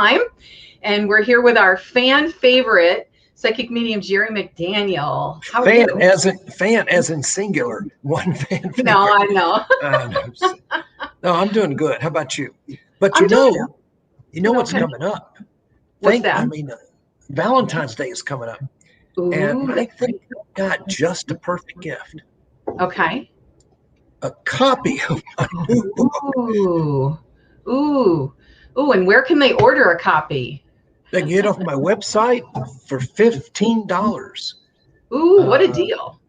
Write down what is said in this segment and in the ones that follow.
time. And we're here with our fan favorite, Psychic Medium Jerry McDaniel. How are you? Fan as in singular, one fan favorite. No, I know. No, I'm doing good. How about you? But I'm doing what's okay. coming up? What's that? Valentine's Day is coming up. Ooh, And I think I've got just a perfect gift. Okay. A copy of my new book. Ooh. And where can they order a copy? They can get off my website for $15. Ooh, what a deal.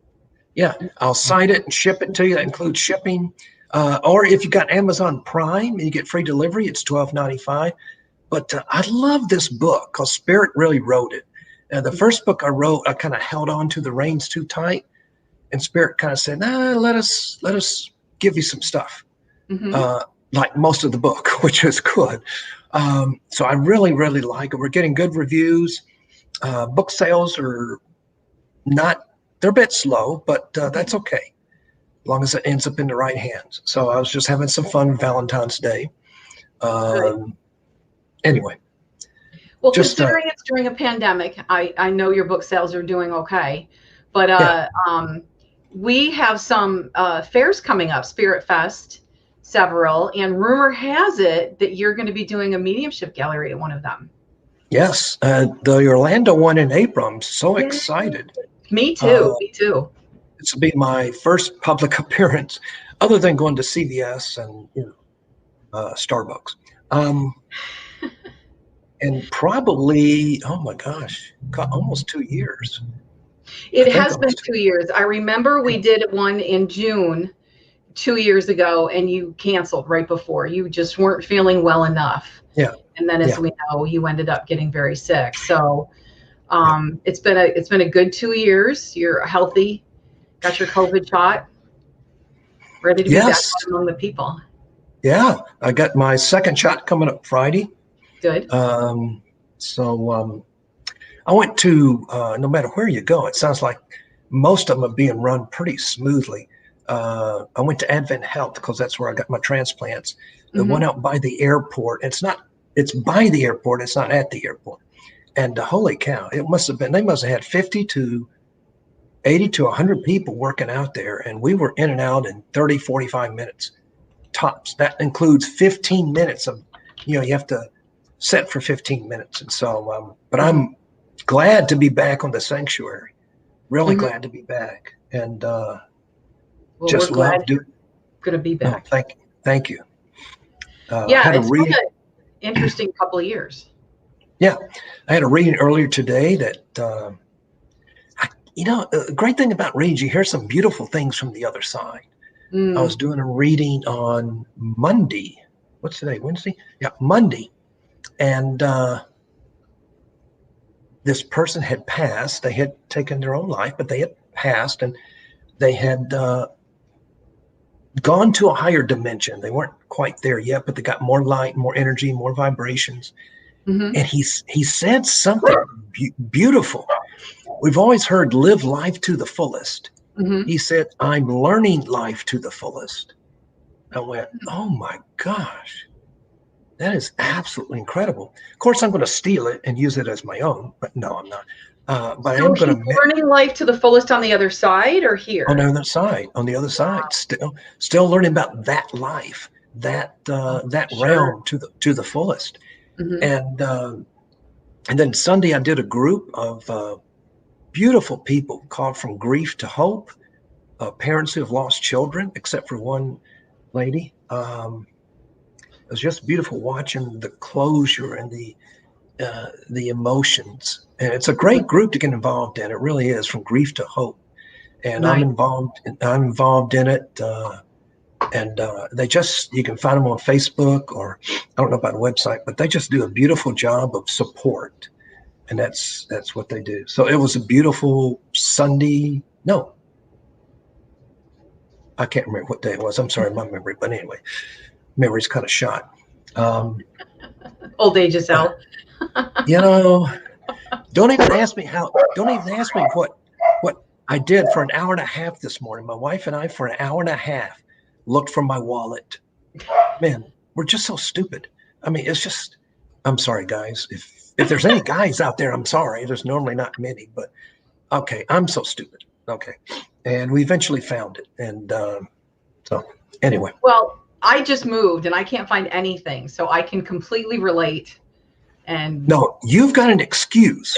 Yeah, I'll sign it and ship it to you. That includes shipping. Or if you got Amazon Prime, you get free delivery. It's $12.95. But I love this book because Spirit really wrote it. The first book I wrote, I kind of held on to the reins too tight, and Spirit kind of said, let us give you some stuff, like most of the book, which is good. So I really, really like it. We're getting good reviews. Book sales are they're a bit slow, but that's okay, as long as it ends up in the right hands. So I was just having some fun with Valentine's Day. Anyway. Well, considering it's during a pandemic, I know your book sales are doing okay, but we have some fairs coming up, Spirit Fest, several, and rumor has it that you're going to be doing a mediumship gallery at one of them. Yes, the Orlando one in April. I'm so excited. Me too. This will be my first public appearance, other than going to CVS and Starbucks. And probably, oh my gosh, almost 2 years. It has been 2 years. I remember we did one in June 2 years ago, and you canceled right before. You just weren't feeling well enough. Yeah. And then, as we know, you ended up getting very sick. So it's been a good 2 years. You're healthy, got your COVID shot, ready to be back among the people. Yeah, I got my second shot coming up Friday. Good. So I went to, no matter where you go, it sounds like most of them are being run pretty smoothly. I went to Advent Health because that's where I got my transplants. The one out by the airport, it's by the airport, it's not at the airport. And holy cow, they must have had 50 to 80 to 100 people working out there. And we were in and out in 30, 45 minutes tops. That includes 15 minutes of, you have to set for 15 minutes. And so, but I'm glad to be back on the sanctuary. Really glad to be back. And just love doing. Going to be back. Oh, thank you. It's been an interesting couple of years. Yeah, I had a reading earlier today that, the great thing about readings, you hear some beautiful things from the other side. I was doing a reading on Monday. What's today? Wednesday? Yeah, Monday. And this person had passed. They had taken their own life, but they had passed, and they had gone to a higher dimension. They weren't quite there yet, but they got more light, more energy, more vibrations. And he said something beautiful. We've always heard live life to the fullest. He said, I'm learning life to the fullest. I went, oh my gosh. That is absolutely incredible. Of course, I'm going to steal it and use it as my own, but no, I'm not. But I am going to learning life to the fullest on the other side or here? On the other side, still learning about that life, that realm to the fullest. And then Sunday I did a group of beautiful people called From Grief to Hope, parents who have lost children, except for one lady. It was just beautiful watching the closure and the emotions. And it's a great group to get involved in. It really is, From Grief to Hope. And I'm involved in it. And you can find them on Facebook, or I don't know about a website, but they just do a beautiful job of support. And that's what they do. So it was a beautiful Sunday. No, I can't remember what day it was. I'm sorry, my memory. But anyway, memory's kind of shot. Old age is out. Don't even ask me what I did for an hour and a half this morning. My wife and I, for an hour and a half, looked for my wallet. Man, we're just so stupid. I mean, it's just I'm sorry, guys. If there's any guys out there, I'm sorry. There's normally not many, but okay, I'm so stupid. Okay. And we eventually found it. And so anyway. Well, I just moved and I can't find anything, so I can completely relate. And no, you've got an excuse.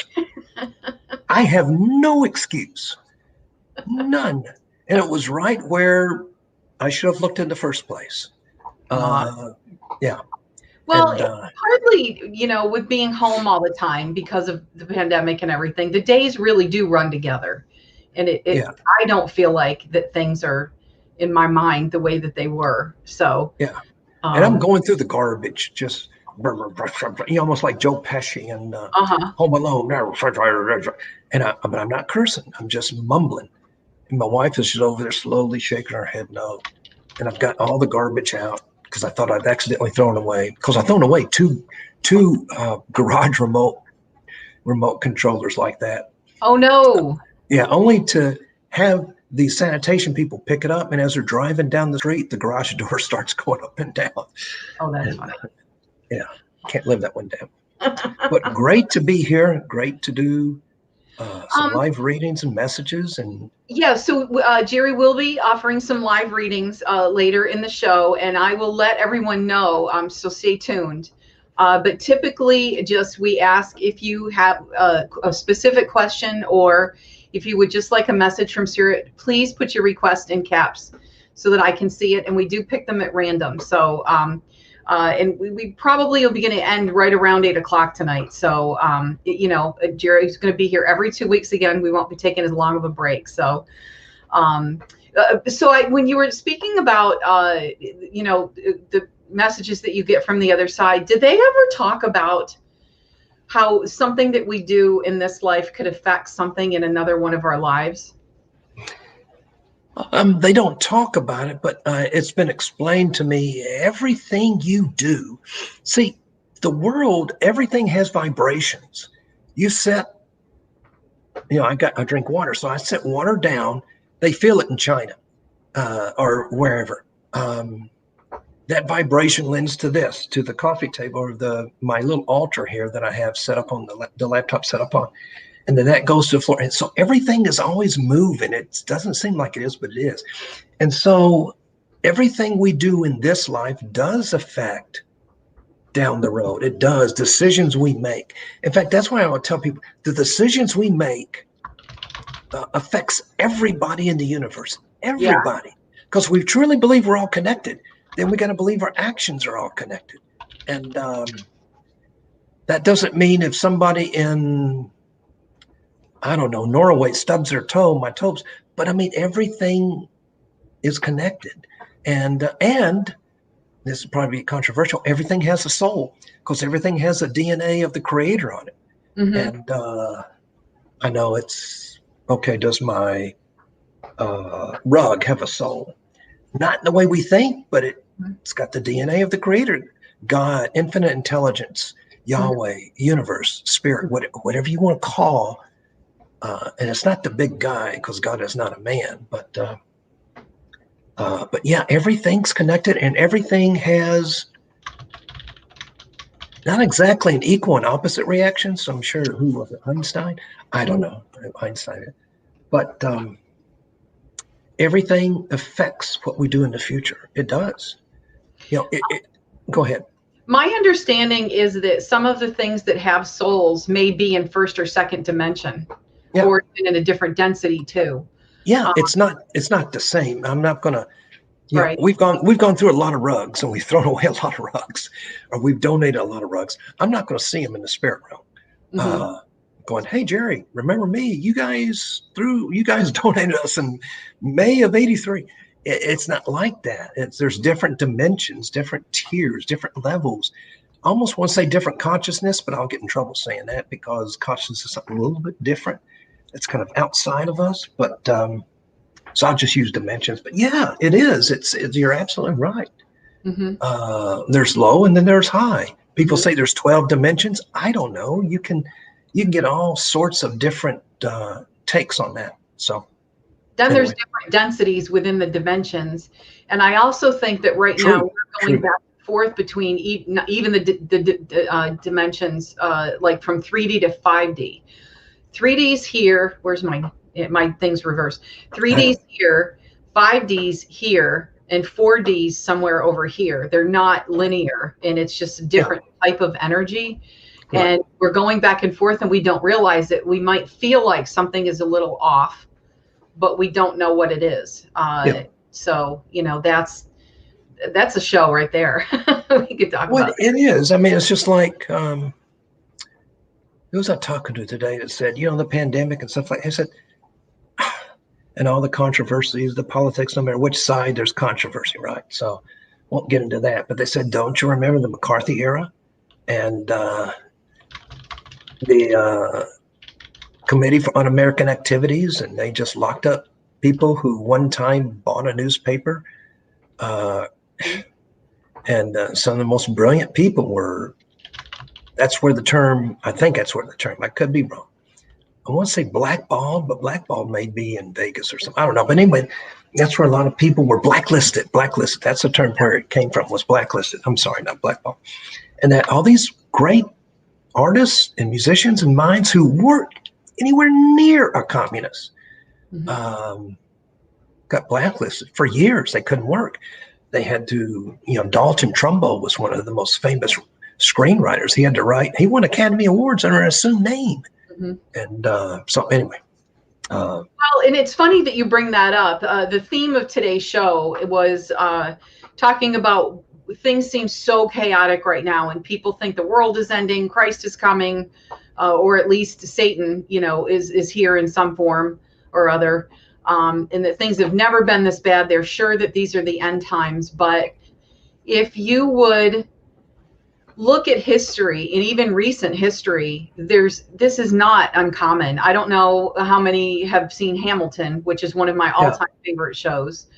I have no excuse. None. And it was right where I should have looked in the first place. Yeah. Well, and, hardly, with being home all the time because of the pandemic and everything, the days really do run together. And I don't feel like that things are in my mind the way that they were. So, yeah. And I'm going through the garbage, just almost like Joe Pesci and Home Alone. But I'm not cursing. I'm just mumbling. And my wife is just over there slowly shaking her head no. And I've got all the garbage out because I thought I'd accidentally thrown away. Because I've thrown away two garage remote controllers like that. Oh no! Yeah, only to have the sanitation people pick it up, and as they're driving down the street, the garage door starts going up and down. Oh, that's funny. Yeah, can't live that one down. But great to be here. Great to do some live readings and messages. And yeah, so Jerry will be offering some live readings later in the show, and I will let everyone know. So stay tuned. But typically, we ask if you have a specific question, or if you would just like a message from Spirit, please put your request in caps so that I can see it. And we do pick them at random. So, and we probably will be going to end right around 8 o'clock tonight. So, Jerry's going to be here every 2 weeks again. We won't be taking as long of a break. So, when you were speaking about, the messages that you get from the other side, did they ever talk about how something that we do in this life could affect something in another one of our lives? They don't talk about it, but it's been explained to me. Everything you do, see, the world, everything has vibrations. You set, I drink water, so I set water down. They feel it in China or wherever. That vibration lends to this, to the coffee table or my little altar here that I have set up on the laptop set up on. And then that goes to the floor. And so everything is always moving. It doesn't seem like it is, but it is. And so everything we do in this life does affect down the road. It does. Decisions we make. In fact, that's why I would tell people the decisions we make affects everybody in the universe. Everybody. Because we truly believe we're all connected. Then we got to believe our actions are all connected. And that doesn't mean if somebody in, I don't know, Norway stubs their toe, my toes, but I mean, everything is connected. And this is probably controversial, everything has a soul because everything has a DNA of the creator on it. Mm-hmm. And I know it's, okay, does my rug have a soul? Not in the way we think, but it's got the DNA of the creator, God, infinite intelligence, Yahweh, universe, spirit, whatever you want to call. And it's not the big guy because God is not a man, but yeah, everything's connected and everything has not exactly an equal and opposite reaction. So I'm sure, who was it, Einstein? I don't know, Einstein, but everything affects what we do in the future. It does. Go ahead. My understanding is that some of the things that have souls may be in first or second dimension, or even in a different density too. Yeah, it's not the same. I'm not gonna. Right. We've gone through a lot of rugs, and we've thrown away a lot of rugs, or we've donated a lot of rugs. I'm not going to see them in the spirit realm. Mm-hmm. Going, hey Jerry, remember me? You guys donated us in May of '83. It's not like that. There's different dimensions, different tiers, different levels. I almost want to say different consciousness, but I'll get in trouble saying that because consciousness is something a little bit different. It's kind of outside of us, but so I'll just use dimensions. But yeah, it is. It's you're absolutely right. Mm-hmm. There's low and then there's high. People say there's 12 dimensions. I don't know. You can get all sorts of different takes on that. So then there's different densities within the dimensions. And I also think that now we're going back and forth between even the dimensions, like from 3D to 5D. 3D's here. Where's my thing's reversed? 3D's here, 5D's here, and 4D's somewhere over here. They're not linear, and it's just a different type of energy. Right. And we're going back and forth, and we don't realize it. We might feel like something is a little off, but we don't know what it is. So, you know, that's a show right there. We could talk about it. It is. I mean, it's just like, who was I talking to today that said, you know, the pandemic and stuff like that. I said, and all the controversies, the politics, no matter which side, there's controversy, right? So won't get into that. But they said, don't you remember the McCarthy era and the Committee on American Activities, and they just locked up people who one time bought a newspaper. And some of the most brilliant people were, that's where the term, I think that's where the term, I could be wrong. I want to say blackballed, but blackballed may be in Vegas or something. I don't know. But anyway, that's where a lot of people were blacklisted. Blacklisted. That's the term where it came from, was blacklisted. I'm sorry, not blackballed. And that all these great artists and musicians and minds who weren't anywhere near a communist got blacklisted for years. They couldn't work. They had to, you know, Dalton Trumbo was one of the most famous screenwriters. He had to write, he won Academy Awards under an assumed name. And so anyway. Well, and it's funny that you bring that up. The theme of today's show was talking about things seem so chaotic right now, and people think the world is ending, Christ is coming, or at least Satan, you know, is here in some form or other. And that things have never been this bad. They're sure that these are the end times. But if you would look at history, and even recent history, this is not uncommon. I don't know how many have seen Hamilton, which is one of my all-time favorite shows.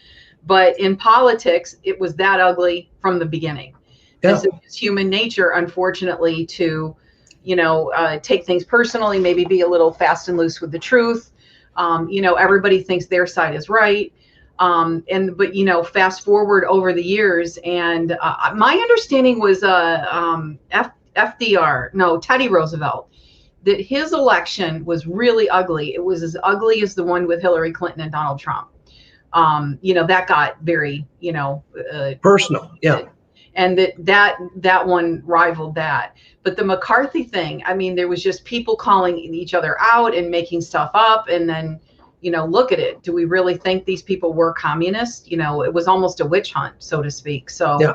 But in politics, it was that ugly from the beginning. It's human nature, unfortunately, to, you know, take things personally, maybe be a little fast and loose with the truth. You know, everybody thinks their side is right. But, you know, fast forward over the years, and my understanding was Teddy Roosevelt, that his election was really ugly. It was as ugly as the one with Hillary Clinton and Donald Trump. You know, that got very, you know, personal. Yeah. And that one rivaled that. But the McCarthy thing, I mean, there was just people calling each other out and making stuff up. And then, you know, look at it. Do we really think these people were communists? You know, it was almost a witch hunt, so to speak. So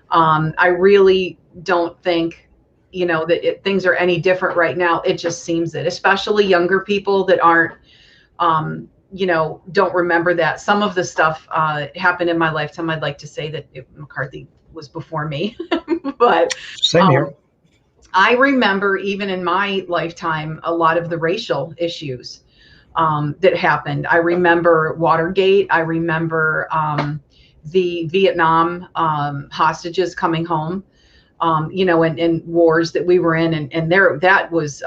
I really don't think, you know, that things are any different right now. It just seems that, especially younger people that aren't, you know, don't remember that. Some of the stuff happened in my lifetime. I'd like to say that McCarthy was before me, but same here. I remember even in my lifetime, a lot of the racial issues that happened. I remember Watergate. I remember the Vietnam hostages coming home, you know, and wars that we were in. And there, that was,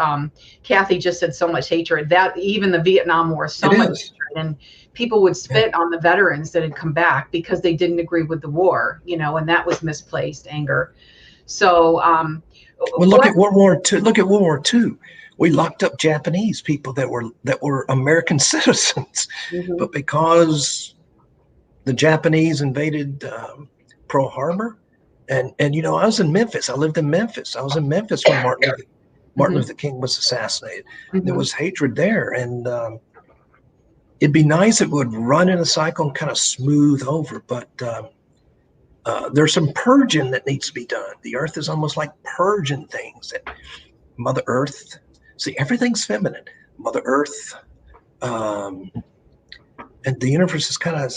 Kathy just said so much hatred, that even the Vietnam War, so much hatred. And people would spit on the veterans that had come back because they didn't agree with the war, you know, and that was misplaced anger. So, well, look at World War II. Look at World War II. We locked up Japanese people that were American citizens, but because the Japanese invaded Pearl Harbor, and you know, I was in Memphis. I lived in Memphis. I was in Memphis when Martin Luther King was assassinated. There was hatred there, and it'd be nice if it would run in a cycle and kind of smooth over, but there's some purging that needs to be done. The earth is almost like purging things. That Mother Earth, see, everything's feminine. Mother Earth, and the universe is kind of,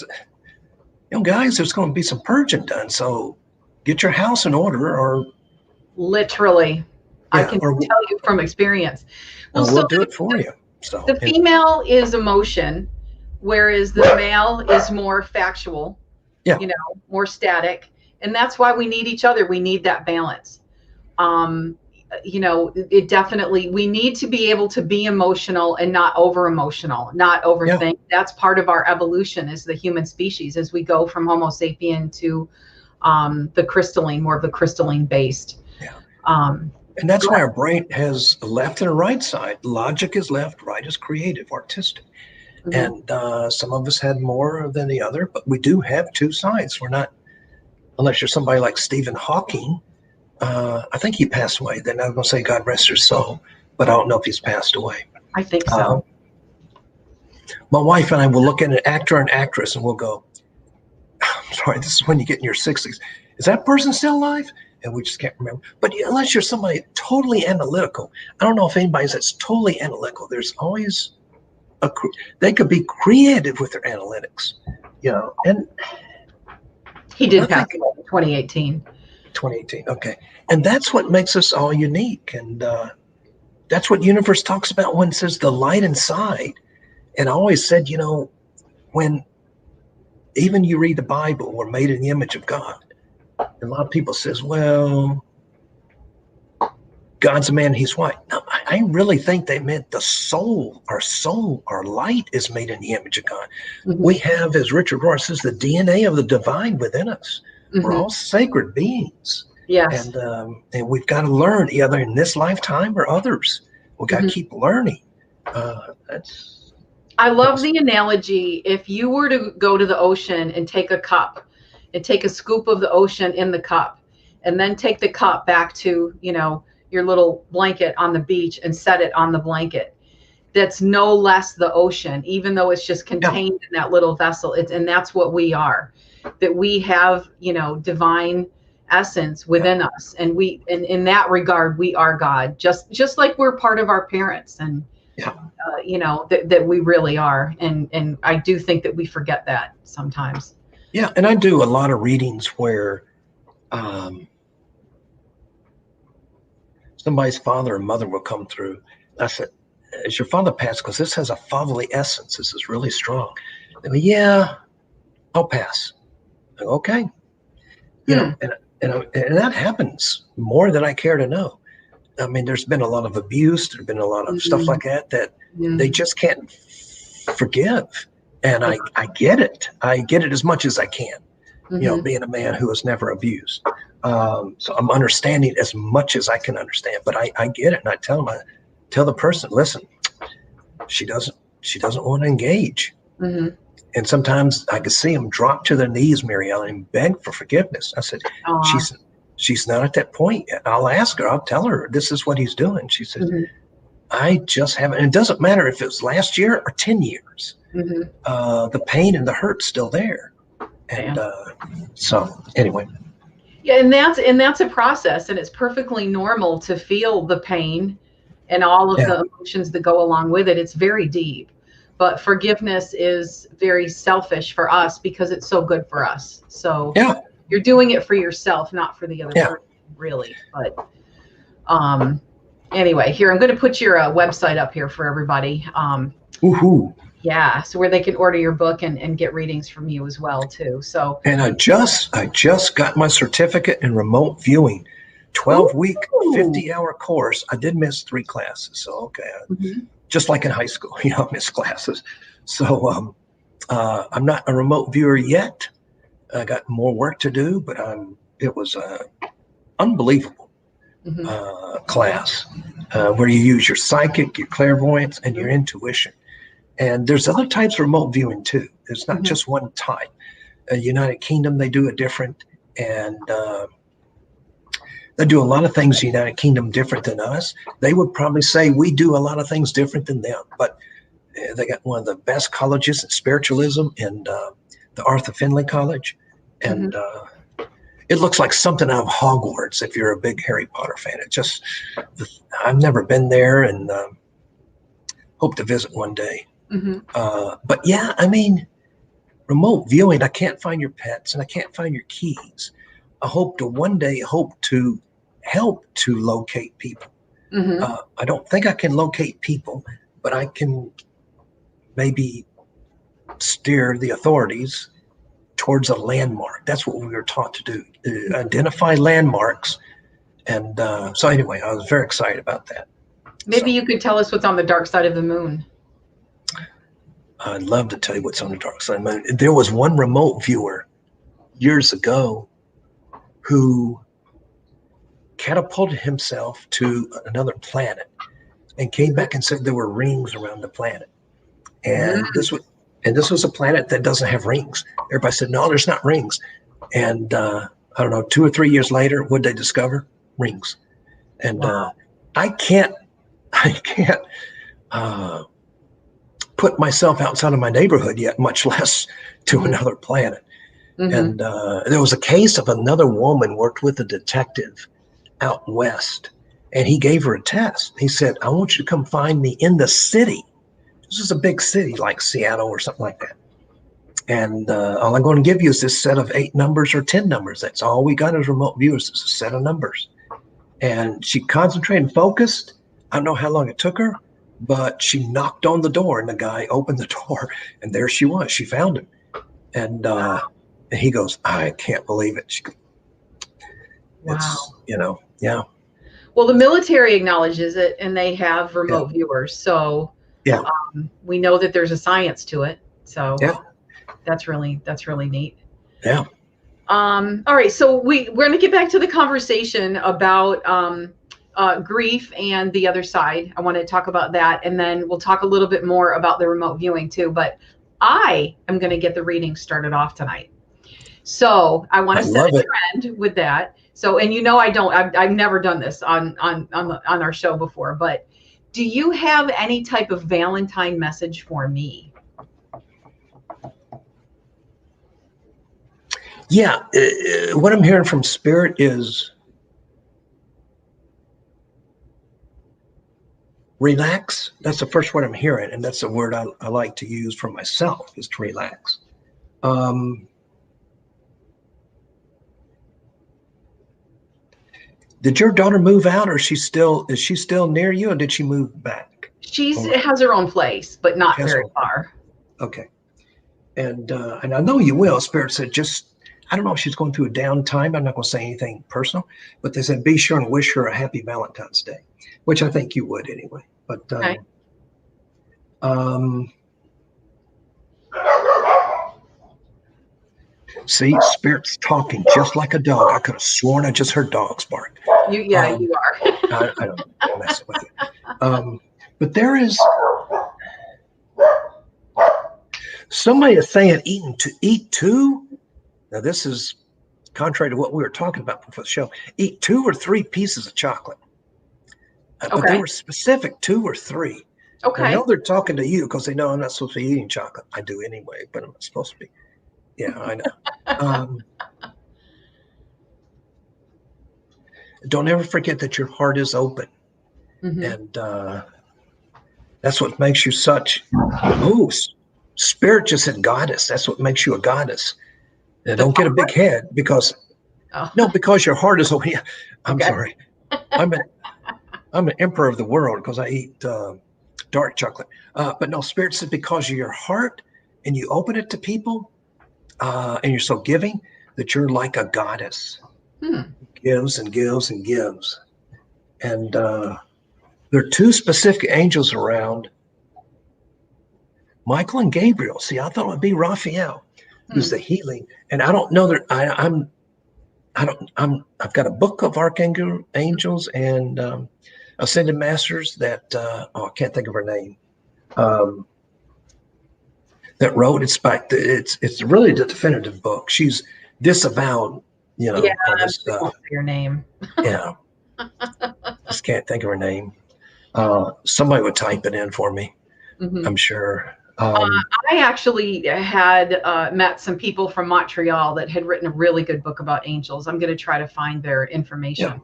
you know, guys, there's going to be some purging done. So get your house in order, or literally, I can tell you from experience. Well, we'll do it for you. So the female is emotion, whereas the male is more factual. You know, more static. And that's why we need each other. We need that balance. You know, it definitely, we need to be able to be emotional and not over emotional, not overthink. That's part of our evolution as the human species, as we go from Homo sapien to the crystalline, more of the crystalline based. Yeah. And that's why our brain has a left and a right side. Logic is left, right is creative, artistic. And some of us had more than the other, but we do have two sides. We're not, unless you're somebody like Stephen Hawking. I think he passed away. Then I'm going to say God rest his soul, but I don't know if he's passed away. I think so. My wife and I will look at an actor and actress and we'll go, I'm sorry, this is when you get in your 60s. Is that person still alive? And we just can't remember. But unless you're somebody totally analytical, I don't know if anybody's that's totally analytical. There's always they could be creative with their analytics, and he did pass away in 2018. 2018. Okay. And that's what makes us all unique. And that's what universe talks about when it says the light inside. And I always said, when even you read the Bible, we're made in the image of God. And a lot of people says, well, God's a man, he's white. No, I really think they meant the soul, our light is made in the image of God. We have, as Richard Rohr says, the DNA of the divine within us. We're all sacred beings. Yes. And we've got to learn either in this lifetime or others. We've got to keep learning. I love the analogy. If you were to go to the ocean and take a cup and take a scoop of the ocean in the cup and then take the cup back to, your little blanket on the beach and set it on the blanket, that's no less the ocean, even though it's just contained in that little vessel. And that's what we are, that we have, divine essence within us. And in that regard, we are God, just like we're part of our parents and, that we really are. And I do think that we forget that sometimes. Yeah. And I do a lot of readings where, somebody's father or mother will come through. I said, is your father passed? Because this has a fatherly essence. This is really strong. They go, yeah, I'll pass. I go, okay. And that happens more than I care to know. I mean, there's been a lot of abuse. There's been a lot of stuff like that they just can't forgive. And I get it. I get it as much as I can, being a man who was never abused. So I'm understanding as much as I can understand, but I get it. And I tell the person, listen, she doesn't want to engage. And sometimes I could see them drop to their knees, Mariella, and beg for forgiveness. I said, she's not at that point yet. I'll ask her, I'll tell her this is what he's doing. She said, I just haven't, and it doesn't matter if it was last year or 10 years. The pain and the hurt's still there. And so anyway. Yeah, and that's a process, and it's perfectly normal to feel the pain and all of the emotions that go along with it. It's very deep, but forgiveness is very selfish for us because it's so good for us. So you're doing it for yourself, not for the other person, really. But anyway, here I'm going to put your website up here for everybody. Yeah, so where they can order your book and get readings from you as well too. So and I just got my certificate in remote viewing, 12-week, 50-hour course. I did miss 3 classes, so okay, just like in high school, I missed classes. So I'm not a remote viewer yet. I got more work to do, but it was unbelievable class where you use your psychic, your clairvoyance, and your intuition. And there's other types of remote viewing too. There's not just one type. United Kingdom, they do it different. And they do a lot of things in the United Kingdom different than us. They would probably say we do a lot of things different than them. But they got one of the best colleges in spiritualism in the Arthur Findlay College. And it looks like something out of Hogwarts if you're a big Harry Potter fan. I've never been there and hope to visit one day. But yeah, I mean, remote viewing, I can't find your pets and I can't find your keys. I hope to one day help to locate people. I don't think I can locate people, but I can maybe steer the authorities towards a landmark. That's what we were taught to do, identify landmarks. And so anyway, I was very excited about that. Maybe you could tell us what's on the dark side of the moon. I'd love to tell you what's on the dark side of the moon. There was one remote viewer years ago who catapulted himself to another planet and came back and said there were rings around the planet. And this was a planet that doesn't have rings. Everybody said, no, there's not rings. And I don't know, 2 or 3 years later, what did they discover? Rings. And I can't put myself outside of my neighborhood yet, much less to another planet. And there was a case of another woman worked with a detective out west, and he gave her a test. He said, I want you to come find me in the city. This is a big city like Seattle or something like that. And all I'm going to give you is this set of 8 numbers or 10 numbers. That's all we got as remote viewers, is a set of numbers. And she concentrated and focused. I don't know how long it took her, but she knocked on the door and the guy opened the door, and there she was. She found him. And he goes, I can't believe it. It's, yeah. Well, the military acknowledges it, and they have remote viewers. So we know that there's a science to it. So that's really neat. Yeah. All right. So we're going to get back to the conversation about grief and the other side. I want to talk about that, and then we'll talk a little bit more about the remote viewing too. But I am going to get the reading started off tonight. So I want to set a trend with that. So, and I've never done this on our show before, but do you have any type of Valentine message for me? Yeah. What I'm hearing from Spirit is relax. That's the first word I'm hearing. And that's a word I like to use for myself, is to relax. Did your daughter move out, or is she still near you, or did she move back? She has her own place, but not very far. Okay. And I know you will. Spirit said, I don't know if she's going through a downtime. I'm not going to say anything personal, but they said, be sure and wish her a happy Valentine's Day, which I think you would anyway. But, see, Spirit's talking just like a dog. I could have sworn I just heard dogs bark. You are. I don't mess with it. But there is somebody is saying eat two. Now this is contrary to what we were talking about before the show. Eat 2 or 3 pieces of chocolate. But they were specific, 2 or 3. Okay. I know they're talking to you because they know I'm not supposed to be eating chocolate. I do anyway, but I'm not supposed to be. Yeah, I know. Don't ever forget that your heart is open. And that's what makes you such, Spirit just said goddess. That's what makes you a goddess. Now, don't get a big head because your heart is open. I'm sorry. I'm an emperor of the world because I eat dark chocolate. But no, Spirit said because of your heart and you open it to people and you're so giving that you're like a goddess. Gives and gives and gives. And there are 2 specific angels around, Michael and Gabriel. See, I thought it would be Raphael, who's the healing. And I don't know that I've got a book of archangel angels and ascended masters that I can't think of her name. That wrote it's really the definitive book. She's disavowed, all this stuff. Your name. Yeah. Just can't think of her name. Somebody would type it in for me. I'm sure. I actually had met some people from Montreal that had written a really good book about angels. I'm going to try to find their information. Yeah.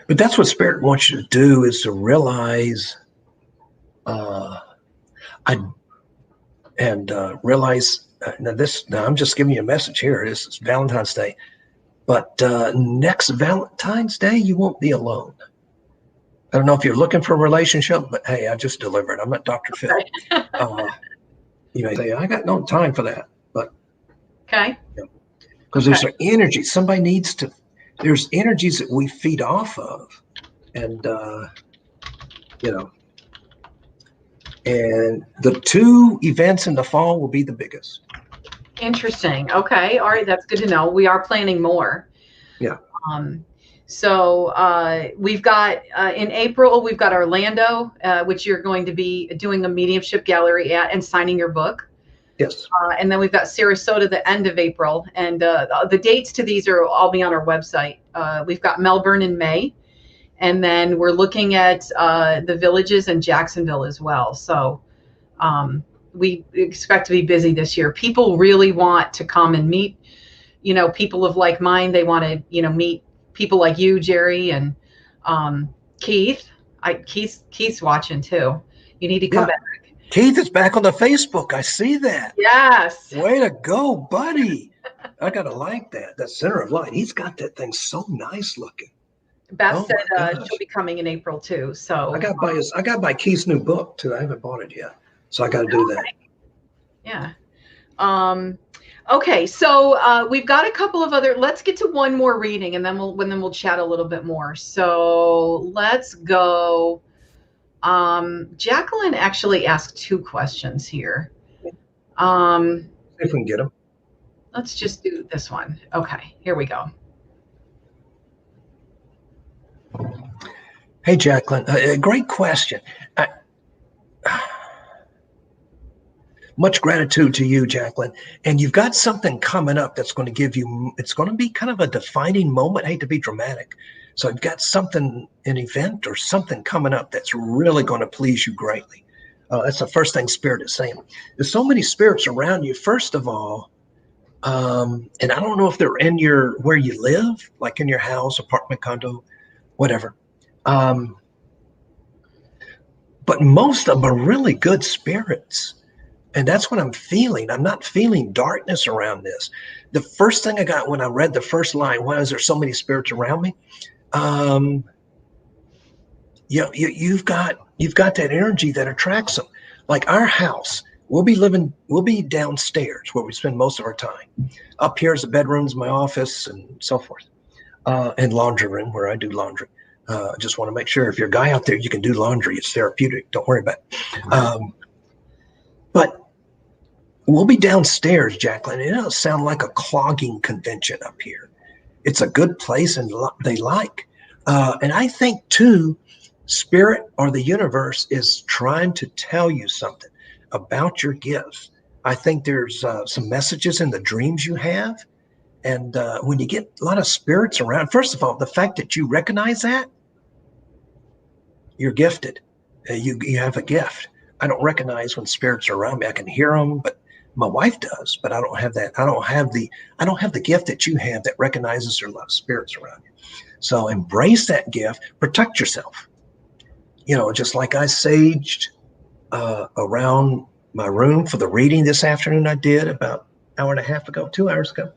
But that's what Spirit wants you to do, is to realize realize now I'm just giving you a message here. This is Valentine's Day. But next Valentine's Day, you won't be alone. I don't know if you're looking for a relationship, but hey, I just delivered. I'm not Dr. Phil. You may say, I got no time for that. But because there's an energy. Somebody needs to, there's energies that we feed off of. And, and the 2 events in the fall will be the biggest. Interesting. Okay. All right. That's good to know. We are planning more. Yeah. So we've got in April, we've got Orlando, which you're going to be doing a mediumship gallery at and signing your book. Yes. And then we've got Sarasota the end of April. And the dates to these are all be on our website. We've got Melbourne in May. And then we're looking at the villages in Jacksonville as well. So we expect to be busy this year. People really want to come and meet, people of like mind. They want to, meet people like you, Jerry, and Keith. Keith's watching too. You need to come back. Keith is back on the Facebook. I see that. Yes. Way to go, buddy. I gotta like that. That center of light. He's got that thing so nice looking. Beth said she'll be coming in April too. So I got by Keith's new book too. I haven't bought it yet, so I got to do that. Yeah. Okay. So we've got a couple of other. Let's get to one more reading, and then we'll chat a little bit more. So let's go. Jacqueline actually asked 2 questions here. If we can get them. Let's just do this one. Okay. Here we go. Hey, Jacqueline, great question. Much gratitude to you, Jacqueline. And you've got something coming up that's going to give you, it's going to be kind of a defining moment. I hate to be dramatic. So you've got something, an event or something coming up that's really going to please you greatly. That's the first thing Spirit is saying. There's so many spirits around you, first of all. And I don't know if they're in where you live, like in your house, apartment, condo, whatever. But most of them are really good spirits. And that's what I'm feeling. I'm not feeling darkness around this. The first thing I got when I read the first line, why is there so many spirits around me? You've got that energy that attracts them. Like our house, we'll be downstairs where we spend most of our time. Up here is the bedrooms, my office, and so forth. And laundry room where I do laundry. I just want to make sure if you're a guy out there, you can do laundry. It's therapeutic. Don't worry about it. But we'll be downstairs, Jacqueline. It'll sound like a clogging convention up here. It's a good place and they like. And I think, too, Spirit or the universe is trying to tell you something about your gifts. I think there's some messages in the dreams you have. And when you get a lot of spirits around, first of all, the fact that you recognize that, you're gifted. You have a gift. I don't recognize when spirits are around me. I can hear them, but my wife does. But I don't have that. I don't have the gift that you have that recognizes there are a lot of spirits around you. So embrace that gift. Protect yourself. Just like I saged around my room for the reading this afternoon. I did about an hour and a half ago, 2 hours ago,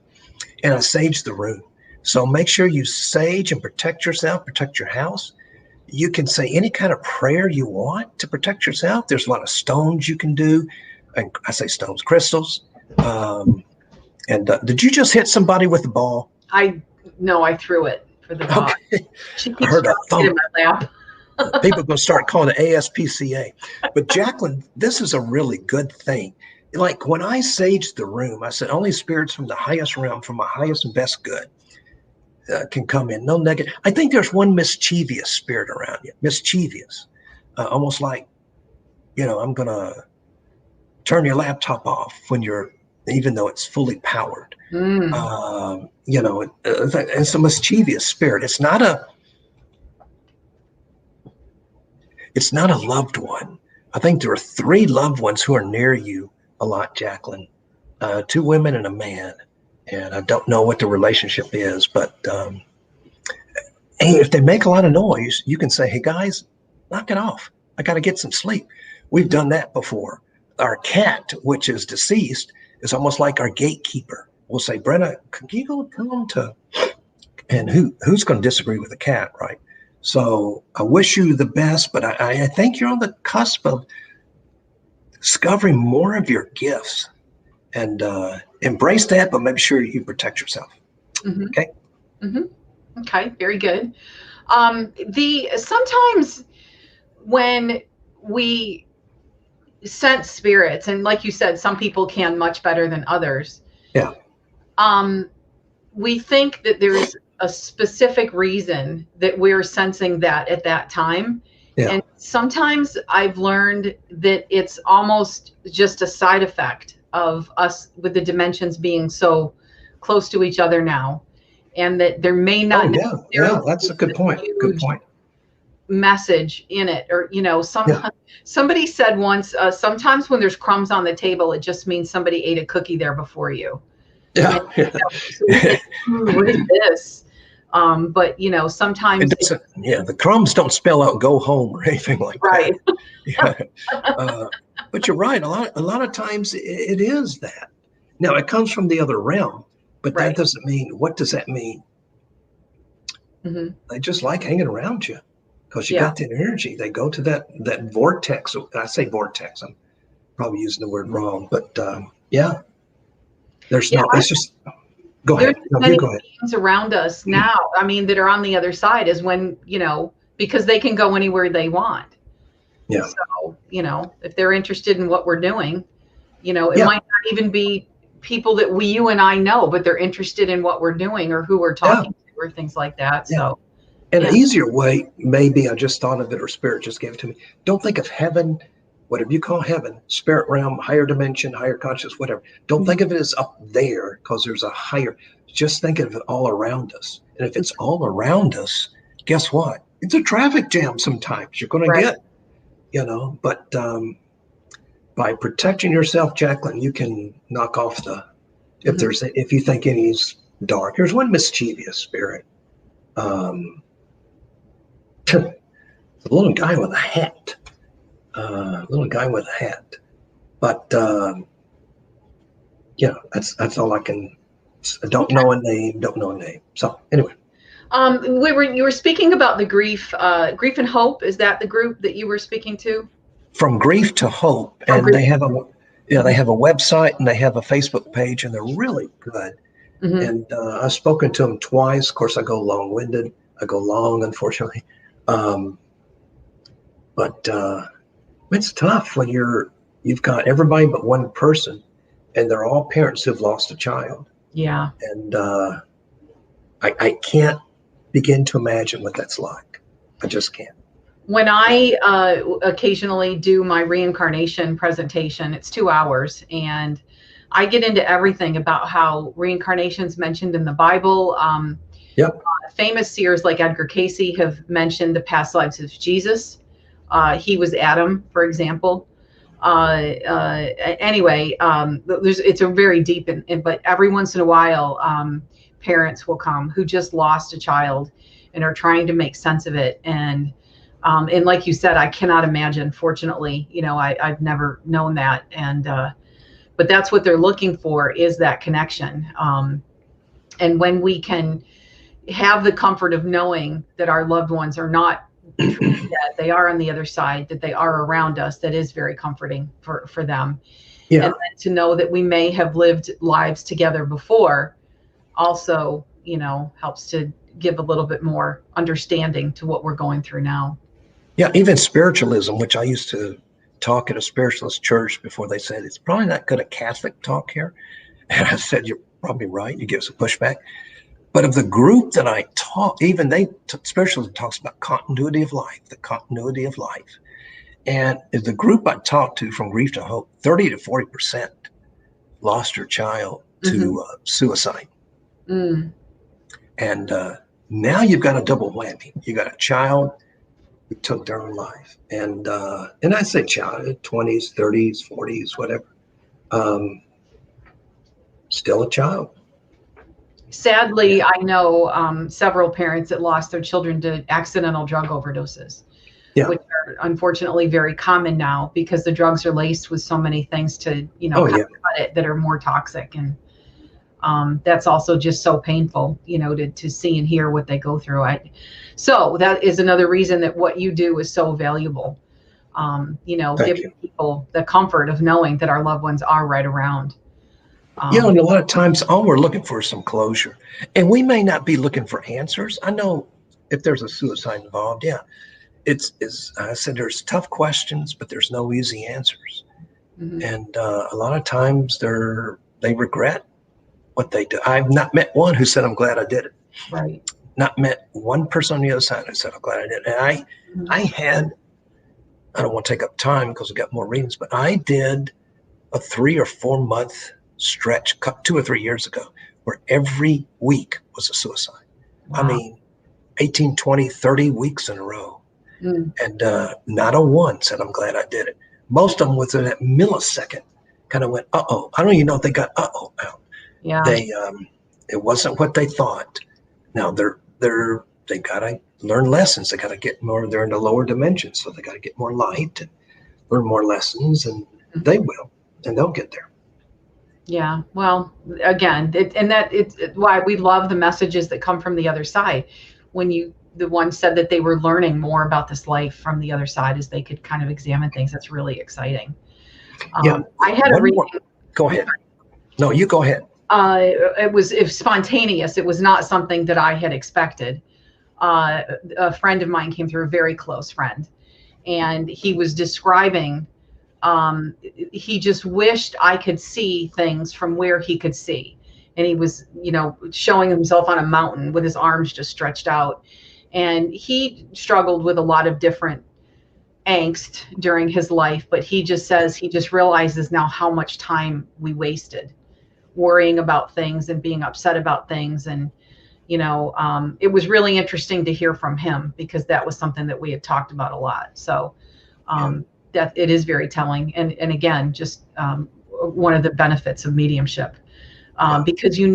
and I saged the room. So make sure you sage and protect yourself. Protect your house. You can say any kind of prayer you want to protect yourself. There's a lot of stones you can do. And I say stones, crystals. Did you just hit somebody with the ball? No, I threw it for the ball. Okay. She keeps I heard a thump. in my lap. People are going to start calling it ASPCA. But Jacqueline, this is a really good thing. Like when I saged the room, I said only spirits from the highest realm, from my highest and best good, can come in. No negative. I think there's one mischievous spirit around you. Mischievous. Almost like, I'm going to turn your laptop off when even though it's fully powered. It's a mischievous spirit. It's not a loved one. I think there are 3 loved ones who are near you a lot, Jacqueline. 2 women and a man. And I don't know what the relationship is, but if they make a lot of noise, you can say, hey, guys, knock it off. I got to get some sleep. We've done that before. Our cat, which is deceased, is almost like our gatekeeper. We'll say, Brenna, can you go tell them to, and who's going to disagree with the cat, right? So I wish you the best, but I think you're on the cusp of discovering more of your gifts and embrace that, but make sure you protect yourself. Mm-hmm. Okay. Mm-hmm. Okay. Very good. Sometimes when we sense spirits, and like you said, some people can much better than others. Yeah. We think that there's a specific reason that we're sensing that at that time. Yeah. And sometimes I've learned that it's almost just a side effect of us with the dimensions being so close to each other now, and that there may not necessarily that's a good point. Good point. Message in it, or somebody said once, sometimes when there's crumbs on the table, it just means somebody ate a cookie there before you. Yeah. So we think, what is this? But sometimes the crumbs don't spell out go home or anything like right. that. Yeah. But you're right. A lot of times it is that. Now it comes from the other realm, but that doesn't mean. What does that mean? Mm-hmm. They just like hanging around you because you got that energy. They go to that vortex. I say vortex. I'm probably using the word wrong, but there's no. It's just. Go ahead. There's many beings around us now. I mean, that are on the other side is when, because they can go anywhere they want. Yeah. So, if they're interested in what we're doing, it might not even be people that you and I know, but they're interested in what we're doing or who we're talking to or things like that. Yeah. So, an easier way, maybe I just thought of it or spirit just gave it to me. Don't think of heaven, whatever you call heaven, spirit realm, higher dimension, higher consciousness, whatever. Don't think of it as up there because there's a higher, just think of it all around us. And if it's all around us, guess what? It's a traffic jam sometimes. You're going to get, but by protecting yourself, Jacqueline, you can knock off if you think any's dark. There's one mischievous spirit. The little guy with a hat. But that's all I can. I don't know a name. So anyway, you were speaking about the grief and hope. Is that the group that you were speaking to? From Grief to Hope, and they have a website and they have a Facebook page, and they're really good. Mm-hmm. And I've spoken to them twice. Of course, I go long-winded. I go long, unfortunately. But it's tough when you've got everybody but one person, and they're all parents who've lost a child. Yeah. And I can't begin to imagine what that's like. I just can't. When I occasionally do my reincarnation presentation, it's 2 hours, and I get into everything about how reincarnation's mentioned in the Bible. Famous seers like Edgar Cayce have mentioned the past lives of Jesus. He was Adam, for example. Anyway, it's a very deep, but every once in a while, parents will come who just lost a child and are trying to make sense of it. And like you said, I cannot imagine, fortunately, I've never known that. And, but that's what they're looking for, is that connection. And when we can have the comfort of knowing that our loved ones are not dead, they are on the other side, that they are around us, that is very comforting for them. Yeah. And then to know that we may have lived lives together before also, helps to give a little bit more understanding to what we're going through now. Yeah, even spiritualism, which I used to talk at a spiritualist church before, they said, it's probably not good at Catholic talk here. And I said, you're probably right. You give some pushback. But of the group that I taught, even spiritualism talks about continuity of life, the continuity of life. And the group I talked to from Grief to Hope, 30 to 40% lost their child to suicide. Mm. And now you've got a double whammy. You got a child who took their own life. And I say child, 20s, 30s, 40s, whatever. Still a child. Sadly, I know several parents that lost their children to accidental drug overdoses, which are unfortunately very common now because the drugs are laced with so many things to, cut it that are more toxic. And that's also just so painful, to see and hear what they go through. So that is another reason that what you do is so valuable. Giving people the comfort of knowing that our loved ones are right around. And a lot of times all we're looking for is some closure, and we may not be looking for answers. I know if there's a suicide involved, it's I said, there's tough questions, but there's no easy answers. Mm-hmm. And a lot of times they regret what they do. I've not met one who said, I'm glad I did it. Right. not met one person on the other side. I said, I'm glad I did. And I don't want to take up time because we got more readings, but I did a 3 or 4 month stretch 2 or 3 years ago where every week was a suicide. Wow. I mean, 18, 20, 30 weeks in a row. And not a one said, I'm glad I did it. Most of them within that millisecond kind of went, uh-oh. I don't even know if they got uh-oh out. Yeah. It wasn't what they thought. Now they gotta learn lessons. They gotta get more. They're in the lower dimensions, so they gotta get more light and learn more lessons, and they will, and they'll get there. Yeah. Well, again, it's why we love the messages that come from the other side. When the one said that they were learning more about this life from the other side as they could kind of examine things. That's really exciting. Yeah. I had a reading. Go ahead. No, you go ahead. It was spontaneous. It was not something that I had expected. A friend of mine came through, a very close friend, and he was describing, he just wished I could see things from where he could see. And he was, showing himself on a mountain with his arms just stretched out. And he struggled with a lot of different angst during his life, but he just says he just realizes now how much time we wasted worrying about things and being upset about things. And it was really interesting to hear from him because that was something that we had talked about a lot. So that it is very telling. And again, just one of the benefits of mediumship, because you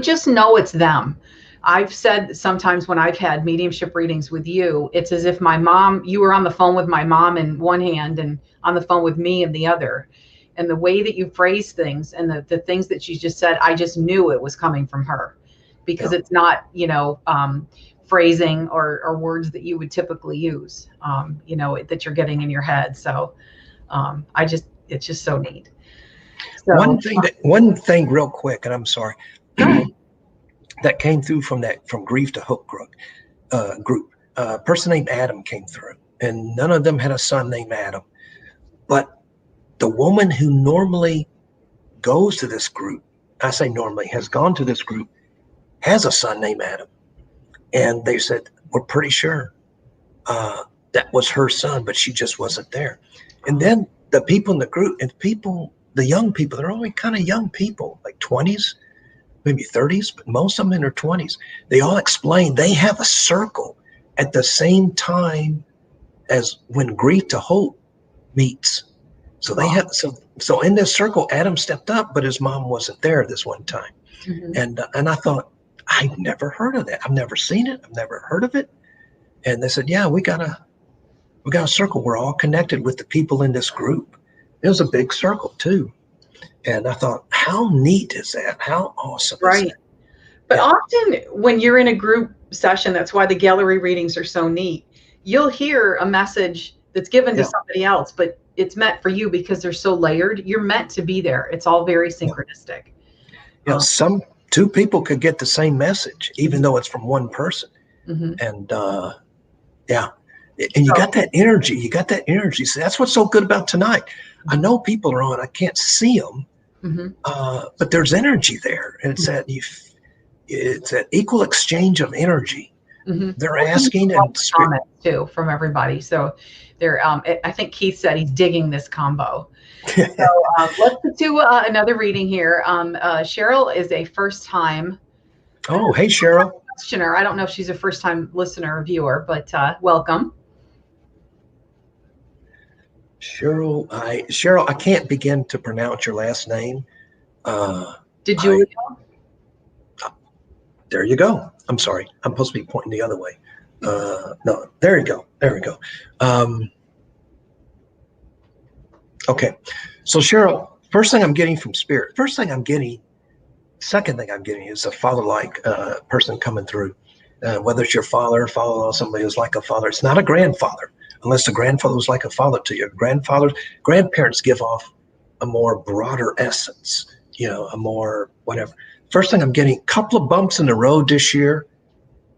just know it's them. I've said sometimes when I've had mediumship readings with you, it's as if you were on the phone with my mom in one hand and on the phone with me in the other. And the way that you phrase things and the things that you just said, I just knew it was coming from her because it's not, phrasing or words that you would typically use, that you're getting in your head. So it's just so neat. So, one thing real quick, and I'm sorry, that came through from Grief to Hope group. A person named Adam came through, and none of them had a son named Adam. But the woman who normally goes to this group, I say normally, has gone to this group, has a son named Adam. And they said, we're pretty sure that was her son, but she just wasn't there. And then the people in the group, the young people, they're only kind of young people, like 20s, maybe 30s, but most of them in their 20s. They all explain they have a circle at the same time as when Grief to Hope meets. So they have, so in this circle, Adam stepped up, but his mom wasn't there this one time. Mm-hmm. And I thought, I've never heard of that. I've never seen it. I've never heard of it. And they said, yeah, we got a circle. We're all connected with the people in this group. It was a big circle too. And I thought, how neat is that? How awesome is that? But often when you're in a group session, that's why the gallery readings are so neat. You'll hear a message that's given to somebody else, but it's meant for you because they're so layered. You're meant to be there. It's all very synchronistic. Some two people could get the same message, even though it's from one person. Mm-hmm. And and you got that energy. You got that energy. So that's what's so good about tonight. I know people are on. I can't see them, but there's energy there, and it's that equal exchange of energy. Mm-hmm. They're asking and comments too from everybody. So they're. I think Keith said he's digging this combo. So let's do another reading here. Cheryl is a first-time. Oh, hey, Cheryl. Questioner. I don't know if she's a first-time listener or viewer, but welcome. Cheryl, I can't begin to pronounce your last name. Did you? There you go. I'm sorry. I'm supposed to be pointing the other way. No, there you go. There we go. Okay. So Cheryl, first thing I'm getting from Spirit, second thing I'm getting is a father-like person coming through. Whether it's your father, somebody who's like a father. It's not a grandfather, unless the grandfather was like a father to you. Grandparents give off a more broader essence, a more whatever. First thing I'm getting, a couple of bumps in the road this year,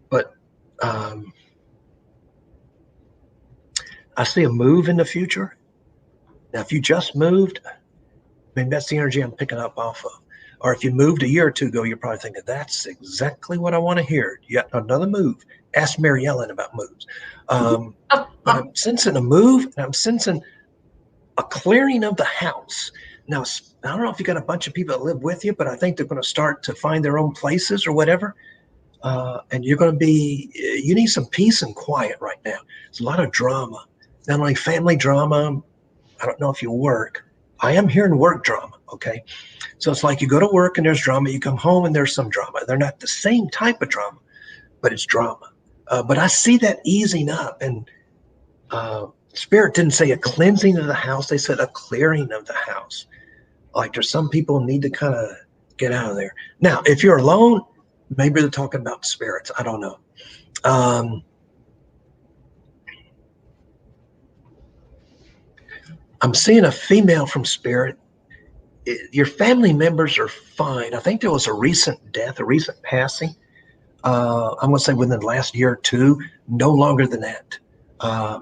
but I see a move in the future. Now, if you just moved, maybe that's the energy I'm picking up off of. Or if you moved a year or two ago, you're probably thinking, that's exactly what I want to hear. Yet another move. Ask Mary Ellen about moves. But I'm sensing a move, and I'm sensing a clearing of the house. Now, I don't know if you got a bunch of people that live with you, but I think they're going to start to find their own places or whatever. And you're going to you need some peace and quiet right now. There's a lot of drama, not only family drama. I don't know if you work. I am hearing work drama. Okay. So it's like you go to work and there's drama. You come home and there's some drama. They're not the same type of drama, but it's drama. But I see that easing up, and Spirit didn't say a cleansing of the house. They said a clearing of the house. Like there's some people need to kind of get out of there. Now, if you're alone, maybe they're talking about spirits. I don't know. I'm seeing a female from Spirit. Your family members are fine. I think there was a recent death, a recent passing. I'm going to say within the last year or two, no longer than that.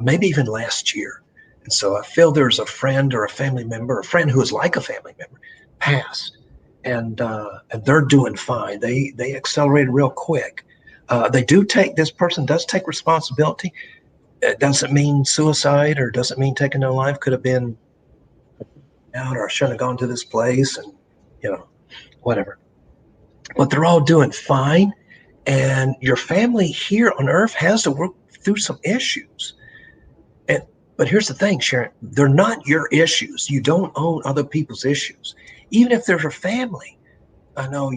Maybe even last year. And so I feel there's a friend or a family member, a friend who is like a family member, passed. And they're doing fine. They accelerated real quick. This person does take responsibility. It doesn't mean suicide or doesn't mean taking their life. Could have been out or shouldn't have gone to this place and, whatever. But they're all doing fine. And your family here on earth has to work through some issues. But here's the thing, Sharon, they're not your issues. You don't own other people's issues. Even if they're your family. I know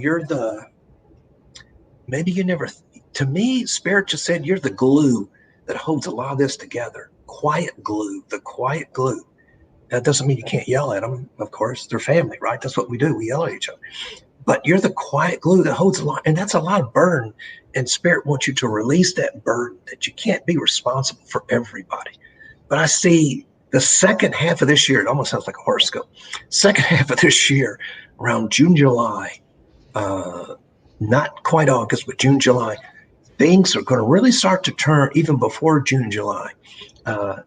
to me, Spirit just said you're the glue that holds a lot of this together. Quiet glue, the quiet glue. That doesn't mean you can't yell at them, of course. They're family, right? That's what we do. We yell at each other. But you're the quiet glue that holds a lot, and that's a lot of burden. And Spirit wants you to release that burden, that you can't be responsible for everybody. But I see the second half of this year, it almost sounds like a horoscope. Second half of this year, around June, July, not quite August, but June, July, things are going to really start to turn even before June, July,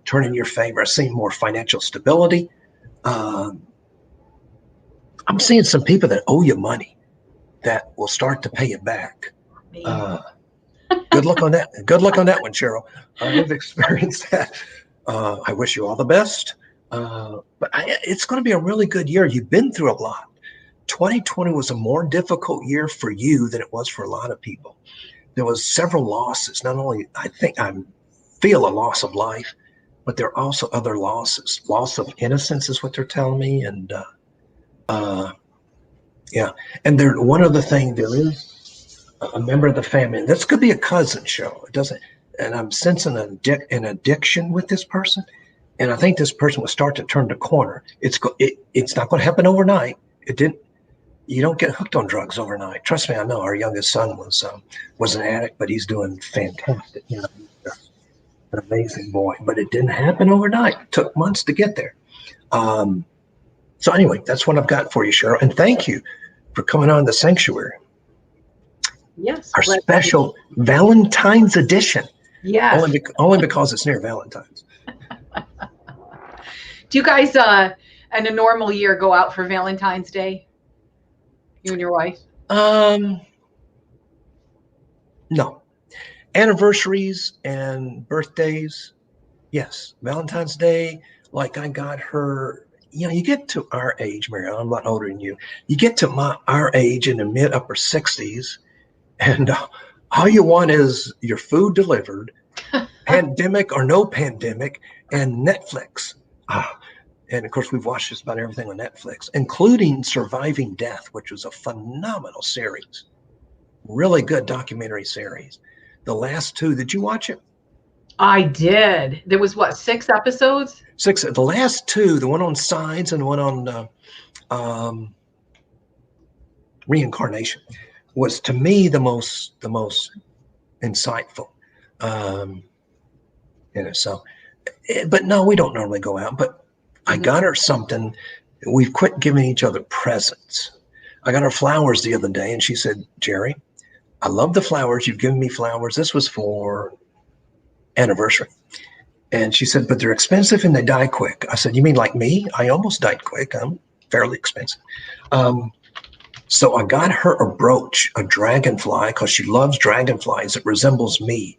turn in your favor. I see more financial stability. I'm seeing some people that owe you money that will start to pay you back. Good luck on that. Good luck on that one, Cheryl. I've experienced that. I wish you all the best. But it's going to be a really good year. You've been through a lot. 2020 was a more difficult year for you than it was for a lot of people. There was several losses. Not only, I think I feel a loss of life, but there are also other losses. Loss of innocence is what they're telling me. And yeah. And one other thing, there is a member of the family. This could be a cousin, Cheryl. It doesn't. And I'm sensing an addiction with this person. And I think this person will start to turn the corner. It's not going to happen overnight. You don't get hooked on drugs overnight. Trust me, I know. Our youngest son was an addict, but he's doing fantastic. He's an amazing boy. But it didn't happen overnight. It took months to get there. So anyway, that's what I've got for you, Cheryl. And thank you for coming on the Sanctuary. Yes. Our special Valentine's edition. Yes. Only because it's near Valentine's. Do you guys in a normal year go out for Valentine's Day? You and your wife? No. Anniversaries and birthdays, yes. Valentine's Day, like I got her, you get to our age, Mary, I'm a lot older than you. You get to our age in the mid upper 60s, and all you want is your food delivered, pandemic or no pandemic, and Netflix. And of course, we've watched just about everything on Netflix, including Surviving Death, which was a phenomenal series. Really good documentary series. The last two, did you watch it? I did. There was 6 episodes? 6. The last two, the one on signs and the one on reincarnation, was to me the most insightful. So, but no, we don't normally go out. But I got her something. We've quit giving each other presents. I got her flowers the other day, and she said, "Jerry, I love the flowers. You've given me flowers. This was for anniversary." And she said, "But they're expensive and they die quick." I said, "You mean like me? I almost died quick. I'm fairly expensive." So I got her a brooch, a dragonfly, because she loves dragonflies. It resembles me,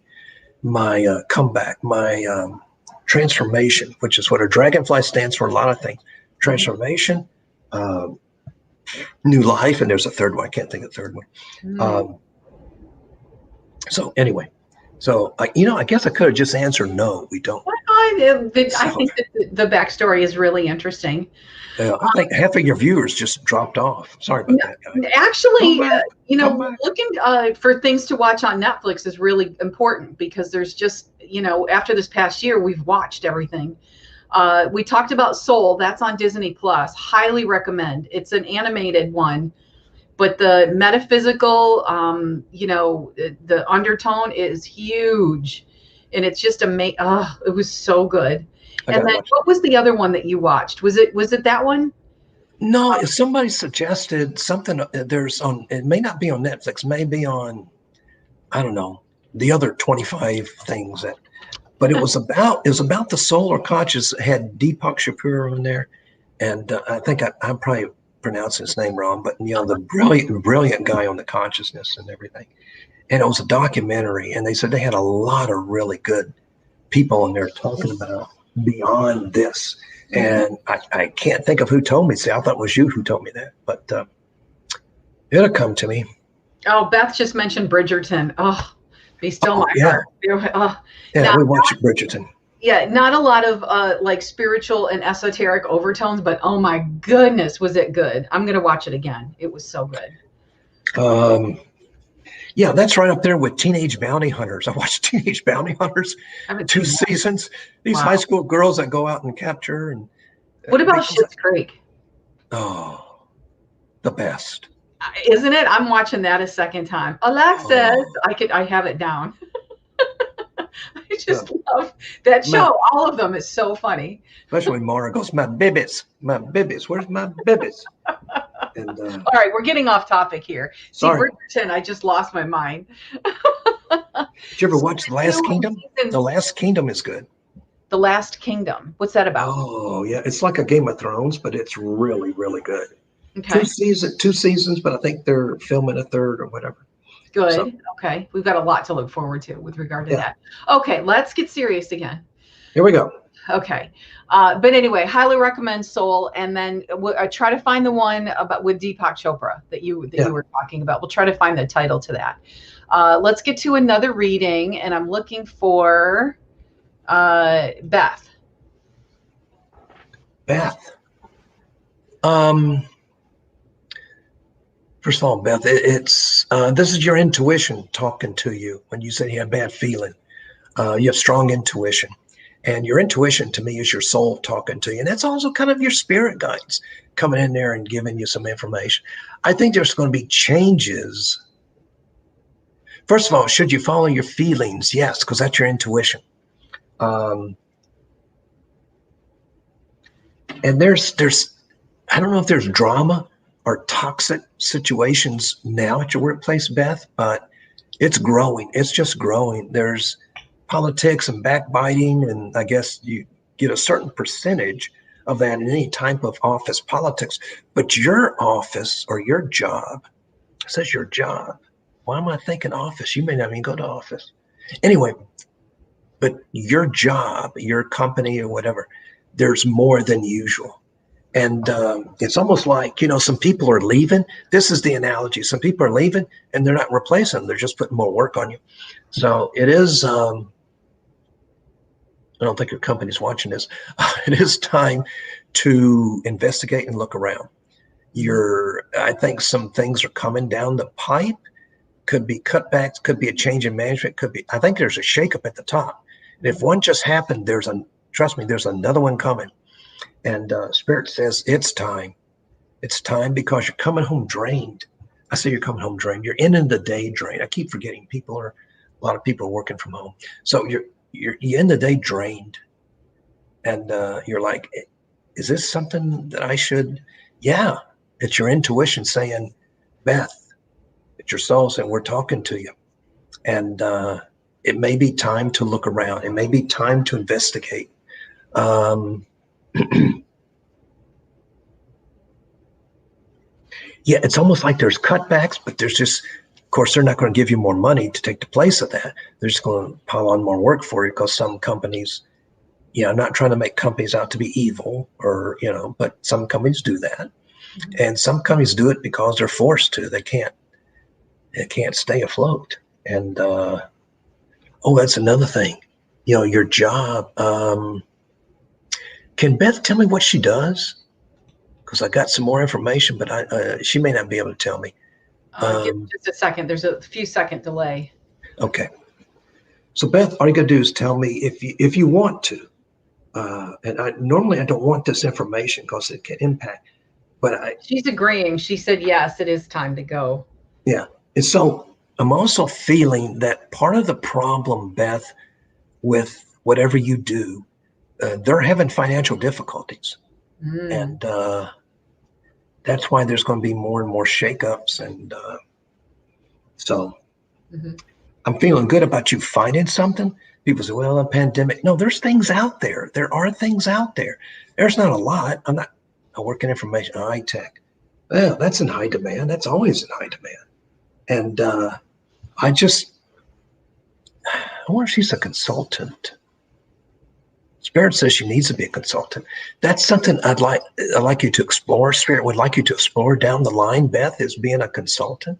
my comeback, my transformation, which is what a dragonfly stands for. A lot of things: transformation, new life, and there's a third one. I can't think of the third one. So anyway, so I guess I could have just answered no. We don't. I think that the backstory is really interesting. I think half of your viewers just dropped off. Sorry about that, guys. Actually, looking for things to watch on Netflix is really important, because there's just, after this past year, we've watched everything. We talked about Soul. That's on Disney Plus. Highly recommend. It's an animated one, but the metaphysical, the undertone is huge, and it's just amazing. Oh, it was so good. And then what was the other one that you watched? Was it that one? No, if somebody suggested something, it may not be on Netflix, may be on, I don't know, the other 25 things but it was about the solar conscious. It had Deepak Chopra in there, and I think I'm probably pronouncing his name wrong, but the brilliant guy on the consciousness and everything. And it was a documentary, and they said they had a lot of really good people in there talking about beyond this. And I can't think of who told me. See, I thought it was you who told me that, but it'll come to me. Oh, Beth just mentioned Bridgerton. Oh, be still my heart. Yeah, we watched Bridgerton. Yeah, not a lot of like spiritual and esoteric overtones, but oh my goodness, was it good? I'm gonna watch it again. It was so good. Yeah, that's right up there with Teenage Bounty Hunters. I watched Teenage Bounty Hunters, 2 seasons. These high school girls that go out and capture. And what about Schitt's Creek? Oh, the best. Isn't it? I'm watching that a second time. Alexis, I have it down. I just love that show. All of them is so funny. Especially when Mara goes, my babies, where's my babies? And, all right, we're getting off topic here. Sorry. See, Bridgerton, I just lost my mind. Did you ever watch The Last Kingdom? The Last Kingdom is good. The Last Kingdom. What's that about? Oh, yeah. It's like a Game of Thrones, but it's really, really good. Okay. 2 seasons, but I think they're filming a third or whatever. Good. So, okay. We've got a lot to look forward to with regard to that. Okay, let's get serious again. Here we go. Okay. But anyway, highly recommend Soul, and then try to find the one with Deepak Chopra that you were talking about. We'll try to find the title to that. Let's get to another reading, and I'm looking for Beth. Beth. First of all, Beth, it's this is your intuition talking to you when you say you have a bad feeling. You have strong intuition. And your intuition to me is your soul talking to you. And that's also kind of your spirit guides coming in there and giving you some information. I think there's going to be changes. First of all, should you follow your feelings? Yes, because that's your intuition. And there's I don't know if there's drama or toxic situations now at your workplace, Beth, but it's growing. It's just growing. There's politics and backbiting, and I guess you get a certain percentage of that in any type of office politics. But your office or your job, it says your job. Why am I thinking office? You may not even go to office. Anyway, but your job, your company or whatever, there's more than usual. And it's almost like, some people are leaving. This is the analogy. Some people are leaving and they're not replacing them. They're just putting more work on you. So it is, I don't think your company's watching this. It is time to investigate and look around. I think some things are coming down the pipe. Could be cutbacks, could be a change in management, I think there's a shakeup at the top. And if one just happened, trust me, there's another one coming. And Spirit says it's time. It's time because you're coming home drained. I say you're coming home drained. You're ending the day drained. I keep forgetting a lot of people are working from home. So you end the day drained. And you're like, is this something that I should? Yeah, it's your intuition saying, Beth, it's your soul saying, we're talking to you. And it may be time to look around. It may be time to investigate. Yeah, it's almost like there's cutbacks, but there's just, of course, they're not going to give you more money to take the place of that. They're just going to pile on more work for you because some companies, I'm not trying to make companies out to be evil or, but some companies do that. Mm-hmm. And some companies do it because they're forced to. They can't stay afloat. And, that's another thing, your job. Can Beth tell me what she does? Because I got some more information, but she may not be able to tell me. Give me just a second. There's a few second delay. Okay. So Beth, all you gotta do is tell me if you want to. And normally I don't want this information because it can impact. But she's agreeing. She said yes, it is time to go. Yeah. And so I'm also feeling that part of the problem, Beth, with whatever you do, they're having financial difficulties. And that's why there's going to be more and more shakeups. And so I'm feeling good about you finding something. People say, well, a pandemic. No, there's things out there. There are things out there. There's not a lot. I work in information, high tech. Well, that's in high demand. That's always in high demand. And I wonder if she's a consultant. Spirit says she needs to be a consultant. That's something I'd like you to explore. Spirit would like you to explore down the line, Beth, is being a consultant.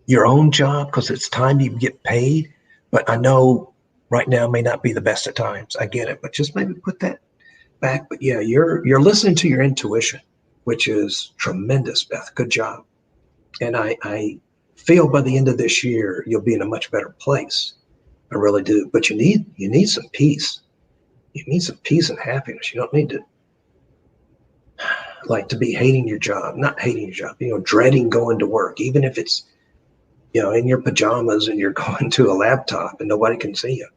Your own job, because it's time you get paid. But I know right now may not be the best of times. I get it, but just maybe put that back. But yeah, you're listening to your intuition, which is tremendous, Beth. Good job. And I feel by the end of this year, you'll be in a much better place. I really do. But you need some peace. You need some peace and happiness. You don't need to to be hating your job, not hating your job, dreading going to work, even if it's, in your pajamas and you're going to a laptop and nobody can see you.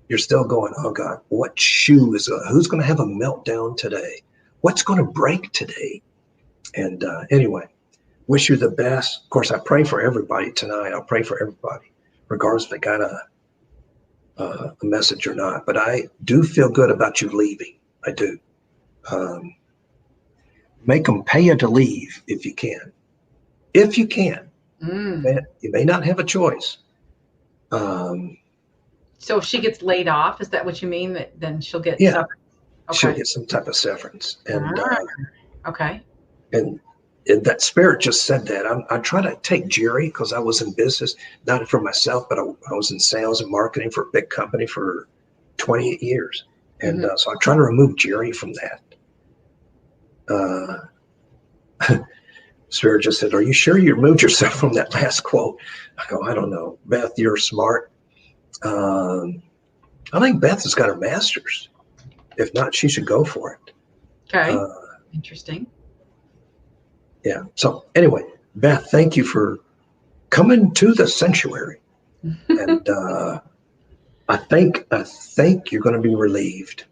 You're still going, oh God, what shoe who's going to have a meltdown today? What's going to break today? And anyway, wish you the best. Of course, I pray for everybody tonight. I'll pray for everybody, regardless if they got a message or not. But I do feel good about you leaving. I do. Make them pay you to leave if you can. If you can. You may not have a choice. So if she gets laid off, is that what you mean? That then she'll get severance? Okay. She'll get some type of severance. And okay. And that spirit just said that. I try to take Jerry because I was in business, not for myself, but I was in sales and marketing for a big company for 28 years. And so I try to remove Jerry from that. Spirit just said, are you sure you removed yourself from that last quote? I go, I don't know. Beth, you're smart. I think Beth has got her master's. If not, she should go for it. Okay. Interesting. Yeah. So anyway, Beth, thank you for coming to the sanctuary. And I think you're going to be relieved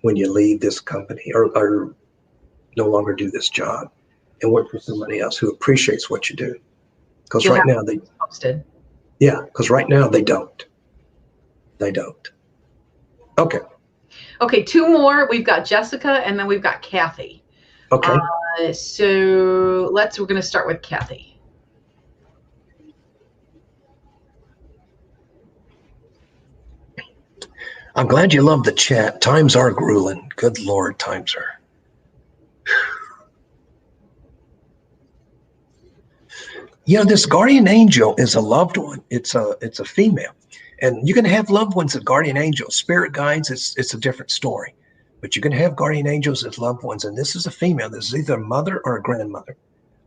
when you leave this company or no longer do this job and work for somebody else who appreciates what you do. Because right now they posted. Yeah, because right now they don't. They don't. Okay. Okay, two more. We've got Jessica and then we've got Kathy. Okay. So we're going to start with Kathy. I'm glad you love the chat. Times are grueling. Good Lord, times are. This guardian angel is a loved one. It's a female. And you can have loved ones as guardian angels. Spirit guides, it's a different story. But you can have guardian angels as loved ones. And this is a female. This is either a mother or a grandmother.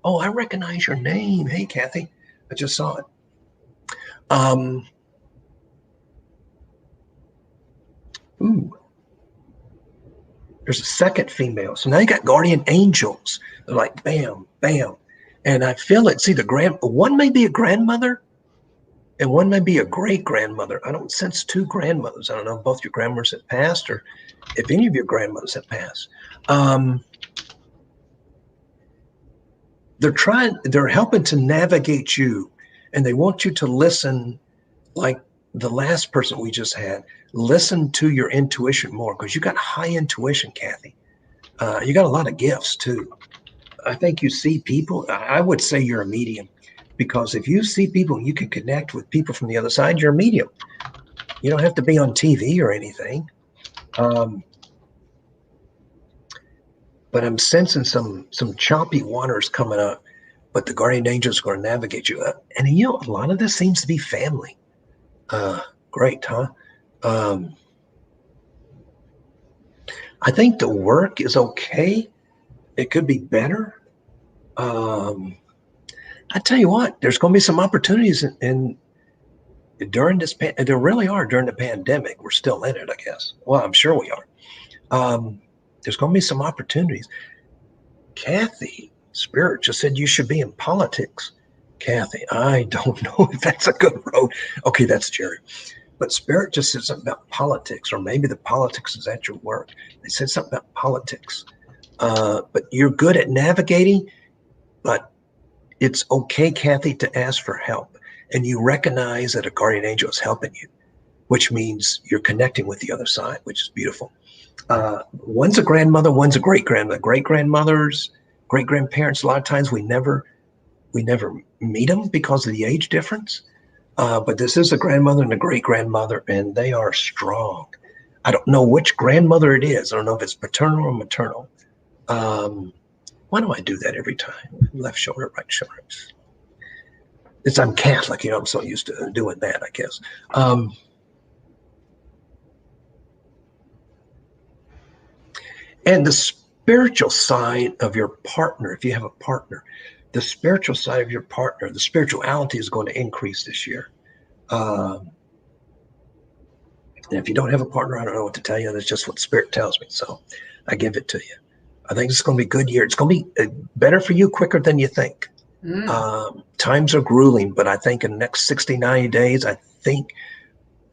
Oh, I recognize your name. Hey, Kathy. I just saw it. There's a second female. So now you got guardian angels. They're like, bam, bam. And I feel it's either one may be a grandmother and one may be a great grandmother. I don't sense two grandmothers. I don't know if both your grandmothers have passed or if any of your grandmothers have passed. They're helping to navigate you, and they want you to listen like the last person we just had. Listen to your intuition more because you got high intuition, Kathy. You got a lot of gifts too. I think you see people. I would say you're a medium, because if you see people, you can connect with people from the other side. You're a medium. You don't have to be on TV or anything. But I'm sensing some choppy waters coming up. But the guardian angels are going to navigate you up. And you know, a lot of this seems to be family. Great, huh? I think the work is okay. It could be better. I tell you what, there's going to be some opportunities in during this. There really are during the pandemic. We're still in it, I guess. Well, I'm sure we are. There's going to be some opportunities. Kathy, Spirit just said you should be in politics. Kathy, I don't know if that's a good road. Okay, that's Jerry. But Spirit just said something about politics, or maybe the politics is at your work. They said something about politics. But you're good at navigating, but it's okay, Kathy, to ask for help. And you recognize that a guardian angel is helping you, which means you're connecting with the other side, which is beautiful. One's a grandmother, one's a great-grandmother. Great-grandmothers, great-grandparents, a lot of times we never meet them because of the age difference. But this is a grandmother and a great-grandmother, and they are strong. I don't know which grandmother it is. I don't know if it's paternal or maternal. Why do I do that every time? Left shoulder, right shoulder. I'm Catholic, I'm so used to doing that, I guess. And the spiritual side of your partner, if you have a partner, the spiritual side of your partner, the spirituality is going to increase this year. And if you don't have a partner, I don't know what to tell you. That's just what Spirit tells me. So I give it to you. I think it's going to be a good year. It's going to be better for you quicker than you think. Times are grueling, but I think in the next 60, 90 days, I think,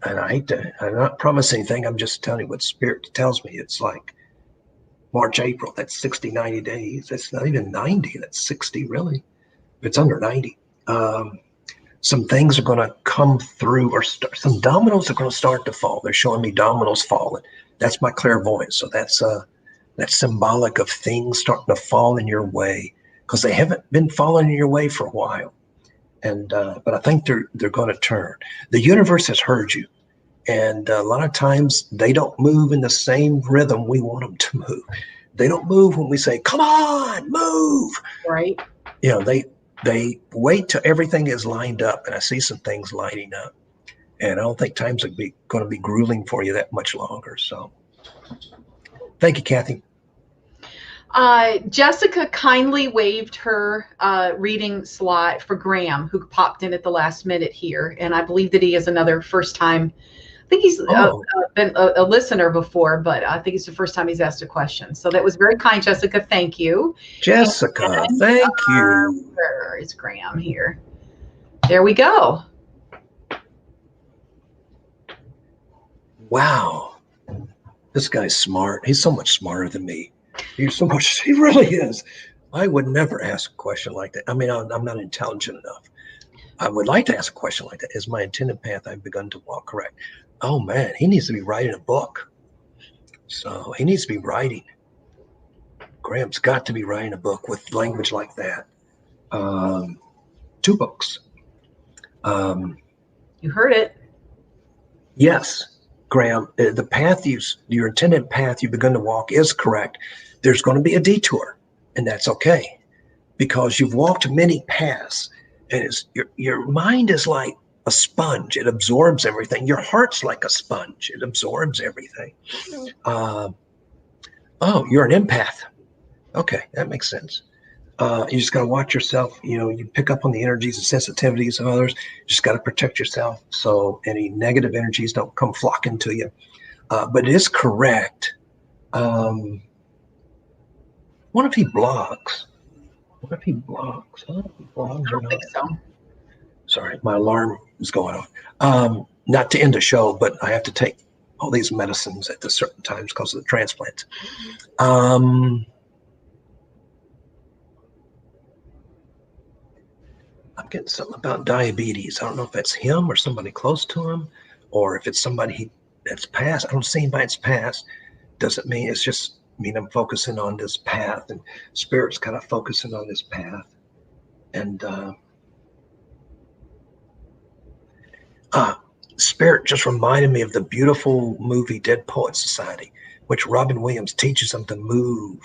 and I'm not promising anything. I'm just telling you what Spirit tells me. It's like March, April, that's 60, 90 days. That's not even 90. That's 60, really. It's under 90. Some things are going to come through, or some dominoes are going to start to fall. They're showing me dominoes falling. That's my clairvoyance. So that's symbolic of things starting to fall in your way, because they haven't been falling in your way for a while. And but I think they're going to turn. The universe has heard you. And a lot of times they don't move in the same rhythm we want them to move. They don't move when we say, come on, move. Right. They wait till everything is lined up, and I see some things lining up. And I don't think times are going to be grueling for you that much longer. So thank you, Kathy. Jessica kindly waived her reading slot for Graham, who popped in at the last minute here. And I believe that he is another first time. I think he's been a listener before, but I think it's the first time he's asked a question. So that was very kind, Jessica. Thank you. Jessica, thank you. Where is Graham here? There we go. Wow. This guy's smart. He's so much smarter than me. He really is. I would never ask a question like that. I mean, I'm not intelligent enough. I would like to ask a question like that. Is my intended path I've begun to walk correct? Oh man, he needs to be writing a book. So he needs to be writing. Graham's got to be writing a book with language like that. 2 books. You heard it. Yes, Graham, the path your intended path you've begun to walk is correct. There's going to be a detour, and that's okay, because you've walked many paths, and your mind is like a sponge. It absorbs everything. Your heart's like a sponge. It absorbs everything. Oh, you're an empath. Okay, that makes sense. You just got to watch yourself. You pick up on the energies and sensitivities of others. You just got to protect yourself so any negative energies don't come flocking to you. But it is correct. What if he blogs? What if he blogs? I don't think so. Sorry, my alarm is going off. Not to end the show, but I have to take all these medicines at the certain times because of the transplants. I'm getting something about diabetes. I don't know if that's him or somebody close to him, or if it's somebody that's passed. I don't see anybody that's passed. Doesn't mean it's just mean, I'm focusing on this path, and Spirit's kind of focusing on this path. And Spirit just reminded me of the beautiful movie Dead Poets Society, which Robin Williams teaches them to move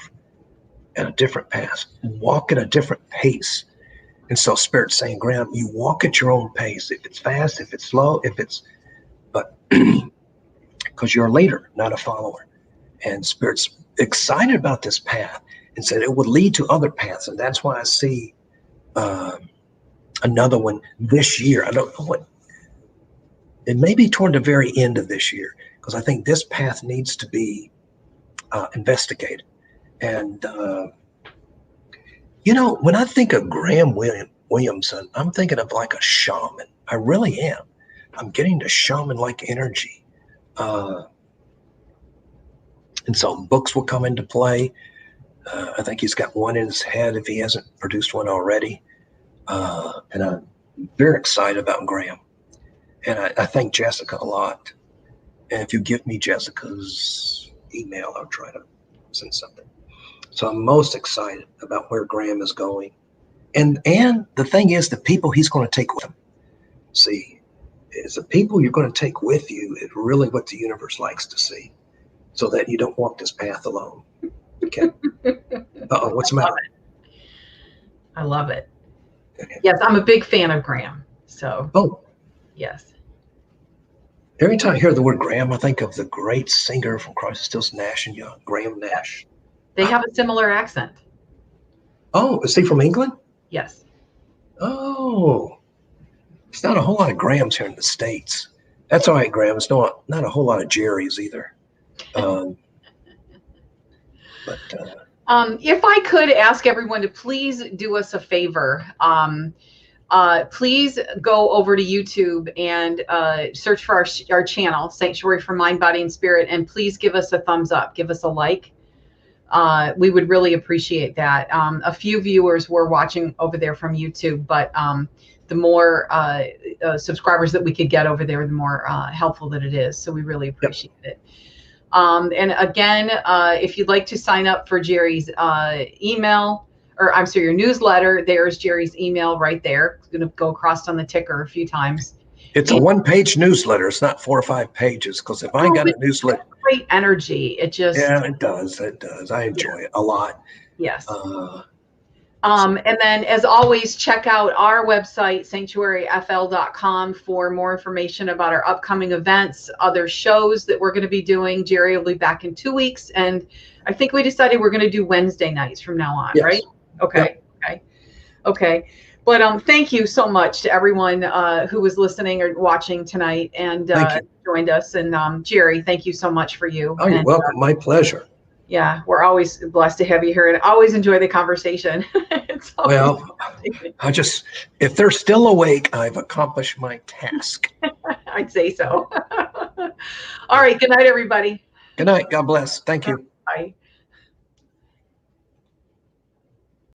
at a different pace, walk at a different pace. And so Spirit's saying, Graham, you walk at your own pace. If it's fast, if it's slow, but because you're a leader, not a follower. And Spirit's excited about this path and said it would lead to other paths. And that's why I see another one this year. I don't know what, it may be toward the very end of this year, because I think this path needs to be investigated. And, when I think of Graham Williamson, I'm thinking of like a shaman. I really am. I'm getting the shaman-like energy. And so books will come into play. I think he's got one in his head if he hasn't produced one already. And I'm very excited about Graham. And I thank Jessica a lot. And if you give me Jessica's email, I'll try to send something. So I'm most excited about where Graham is going. And the thing is, the people he's going to take with him. See, is the people you're going to take with you is really what the universe likes to see, so that you don't walk this path alone. Okay. Uh-oh, what's the matter? I love it. Okay. Yes, I'm a big fan of Graham. So. Oh. Yes. Every time I hear the word Graham, I think of the great singer from Crosby, Stills, Nash and Young, Graham Nash. They have a similar accent. Oh, is he from England? Yes. Oh, it's not a whole lot of Grahams here in the States. That's all right, Graham. It's not a whole lot of Jerrys either. If I could ask everyone to please do us a favor, please go over to YouTube and search for our channel, Sanctuary for Mind, Body, and Spirit, and please give us a thumbs up, give us a like. We would really appreciate that. A few viewers were watching over there from YouTube, but the more subscribers that we could get over there, the more helpful that it is. So we really appreciate it. And again, if you'd like to sign up for Jerry's your newsletter, there's Jerry's email right there. It's going to go across on the ticker a few times. It's a one-page newsletter. It's not 4 or 5 pages, because if I got a newsletter, great energy. It just it does. I enjoy it a lot. Yes. And then, as always, check out our website, sanctuaryfl.com, for more information about our upcoming events, other shows that we're going to be doing. Jerry will be back in 2 weeks, and I think we decided we're going to do Wednesday nights from now on, yes. Right? Okay. Yep. Okay. But thank you so much to everyone who was listening or watching tonight and joined us. And Jerry, thank you so much for you. Oh, you're welcome. My pleasure. Yeah, we're always blessed to have you here, and always enjoy the conversation. Well, if they're still awake, I've accomplished my task. I'd say so. All right. Good night, everybody. Good night. God bless. Thank you. Bye.